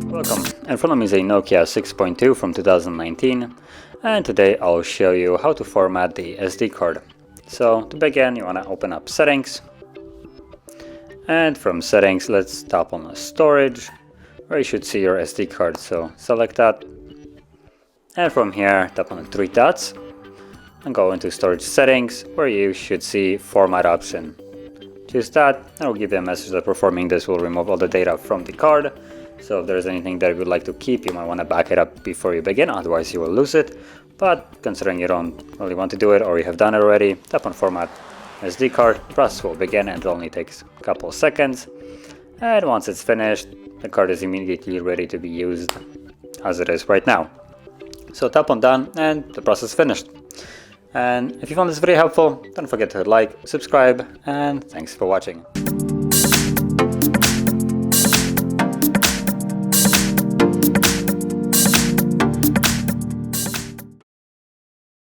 Welcome, in front of me is a Nokia 6.2 from 2019, and today I'll show you how to format the SD card. So to begin, you want to open up settings, and from settings let's tap on the storage where you should see your SD card, so select that, and from here tap on the three dots and go into storage settings where you should see format option. Choose that, and it will give you a message that performing this will remove all the data from the card. So if there's anything that you would like to keep, you might want to back it up before you begin, otherwise you will lose it. But considering you don't really want to do it or you have done it already, tap on format SD card, the process will begin and it only takes a couple of seconds. And once it's finished, the card is immediately ready to be used as it is right now. So tap on done and the process is finished. And if you found this video helpful, don't forget to like, subscribe, and thanks for watching.